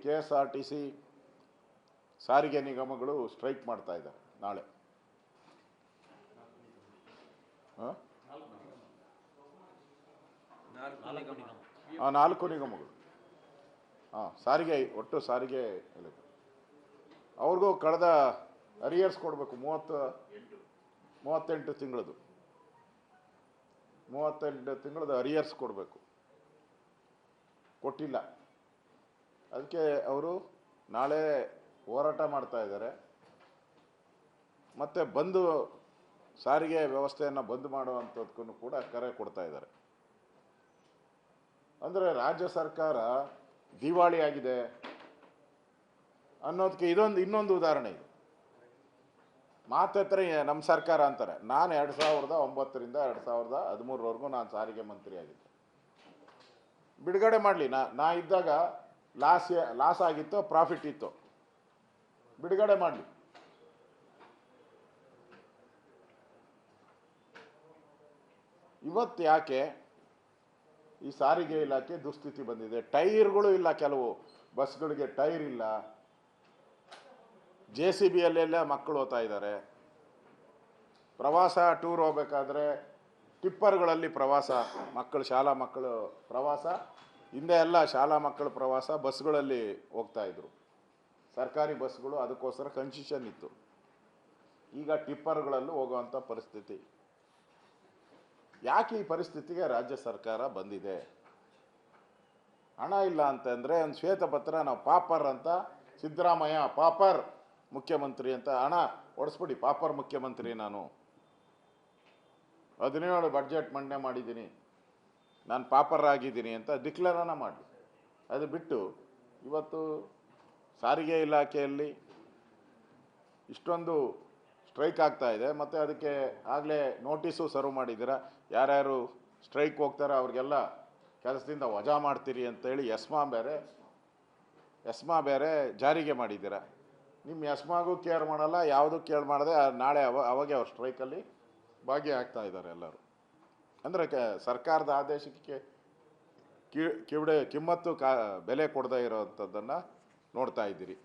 KSRTC ಸಾರಿಗೆ ನಿಗಮಗಳು strike ಮಾಡ್ತಾ ಇದ್ದಾರೆ ನಾಳೆ. ನಾಲ್ಕು ನಿಗಮಗಳು ಸಾರಿಗೆ, ಒಟ್ಟು ಸಾರಿಗೆ ಅವ್ರಿಗೂ ಕಳೆದ ಅರಿಯರ್ಸ್ ಕೊಡಬೇಕು. 38 ತಿಂಗಳದು 38 ತಿಂಗಳದ ಅರಿಯರ್ಸ್ ಕೊಡಬೇಕು, ಕೊಟ್ಟಿಲ್ಲ. ಅದಕ್ಕೆ ಅವರು ನಾಳೆ ಹೋರಾಟ ಮಾಡ್ತಾ ಇದ್ದಾರೆ. ಮತ್ತು ಬಂದು ಸಾರಿಗೆ ವ್ಯವಸ್ಥೆಯನ್ನು ಬಂದ್ ಮಾಡುವಂಥದ್ದಕ್ಕೂ ಕೂಡ ಕರೆ ಕೊಡ್ತಾ ಇದ್ದಾರೆ. ಅಂದರೆ ರಾಜ್ಯ ಸರ್ಕಾರ ದಿವಾಳಿ ಆಗಿದೆ ಅನ್ನೋದಕ್ಕೆ ಇನ್ನೊಂದು ಉದಾಹರಣೆ ಇದೆ. ಮಾತತ್ರ ನಮ್ಮ ಸರ್ಕಾರ ಅಂತಾರೆ. ನಾನು 2009ರಿಂದ 2013ವರೆಗೂ ನಾನು ಸಾರಿಗೆ ಮಂತ್ರಿ ಆಗಿದ್ದೆ. ಬಿಡುಗಡೆ ಮಾಡಲಿ. ನಾ ಇದ್ದಾಗ ಲಾಸ್ ಆಗಿತ್ತು, ಪ್ರಾಫಿಟ್ ಇತ್ತು, ಬಿಡುಗಡೆ ಮಾಡಲಿ. ಇವತ್ತು ಯಾಕೆ ಈ ಸಾರಿಗೆ ಇಲಾಖೆ ದುಸ್ಥಿತಿ ಬಂದಿದೆ? ಟೈರ್ಗಳು ಇಲ್ಲ, ಕೆಲವು ಬಸ್ಗಳಿಗೆ ಟೈರ್ ಇಲ್ಲ. JCBಯಲ್ಲೆಲ್ಲ ಮಕ್ಕಳು ಹೋಗ್ತಾ ಇದ್ದಾರೆ. ಪ್ರವಾಸ ಟೂರ್ ಹೋಗ್ಬೇಕಾದ್ರೆ ಟಿಪ್ಪರ್ಗಳಲ್ಲಿ ಪ್ರವಾಸ, ಶಾಲಾ ಮಕ್ಕಳು ಪ್ರವಾಸ. ಹಿಂದೆ ಎಲ್ಲ ಶಾಲಾ ಮಕ್ಕಳ ಪ್ರವಾಸ ಬಸ್ಗಳಲ್ಲಿ ಹೋಗ್ತಾ ಇದ್ರು, ಸರ್ಕಾರಿ ಬಸ್ಗಳು. ಅದಕ್ಕೋಸ್ಕರ ಕನ್ಸೆಷನ್ ಇತ್ತು. ಈಗ ಟಿಪ್ಪರ್ಗಳಲ್ಲೂ ಹೋಗುವಂಥ ಪರಿಸ್ಥಿತಿ. ಯಾಕೆ ಈ ಪರಿಸ್ಥಿತಿಗೆ ರಾಜ್ಯ ಸರ್ಕಾರ ಬಂದಿದೆ? ಹಣ ಇಲ್ಲ ಅಂತಂದರೆ ಒಂದು ಶ್ವೇತಪತ್ರ, ನಾವು ಪಾಪರ್ ಅಂತ, ಸಿದ್ದರಾಮಯ್ಯ ಪಾಪರ್ ಮುಖ್ಯಮಂತ್ರಿ ಅಂತ, ಹಣ ಓಡಿಸ್ಬಿಡಿ, ಪಾಪರ್ ಮುಖ್ಯಮಂತ್ರಿ ನಾನು, 17 ಬಡ್ಜೆಟ್ ಮಂಡನೆ ಮಾಡಿದ್ದೀನಿ, ನಾನು ಪಾಪರ್ ಆಗಿದ್ದೀನಿ ಅಂತ ಡಿಕ್ಲೇರನ್ನ ಮಾಡಿ. ಅದು ಬಿಟ್ಟು ಇವತ್ತು ಸಾರಿಗೆ ಇಲಾಖೆಯಲ್ಲಿ ಇಷ್ಟೊಂದು ಸ್ಟ್ರೈಕ್ ಆಗ್ತಾ ಇದೆ. ಮತ್ತು ಅದಕ್ಕೆ ಆಗಲೇ ನೋಟಿಸು ಸರ್ವ್ ಮಾಡಿದ್ದೀರಾ. ಯಾರ್ಯಾರು ಸ್ಟ್ರೈಕ್ ಹೋಗ್ತಾರೆ ಅವ್ರಿಗೆಲ್ಲ ಕೆಲಸದಿಂದ ವಜಾ ಮಾಡ್ತೀರಿ ಅಂತೇಳಿ ಎಸ್ಮಾ ಬೇರೆ ಜಾರಿಗೆ ಮಾಡಿದ್ದೀರಾ. ನಿಮ್ಮ ಎಸ್ಮಾಗೂ ಕೇರ್ ಮಾಡಲ್ಲ, ಯಾವುದೂ ಕೇರ್ ಮಾಡದೆ ನಾಳೆ ಅವಾಗೆ ಅವ್ರು ಸ್ಟ್ರೈಕಲ್ಲಿ ಭಾಗಿಯಾಗ್ತಾ ಇದ್ದಾರೆ ಎಲ್ಲರೂ. ಅಂದರೆ ಸರ್ಕಾರದ ಆದೇಶಕ್ಕೆ ಕಿಮ್ಮತ್ತು ಬೆಲೆ ಕೊಡದೇ ಇರೋವಂಥದ್ದನ್ನು ನೋಡ್ತಾ ಇದ್ದೀರಿ.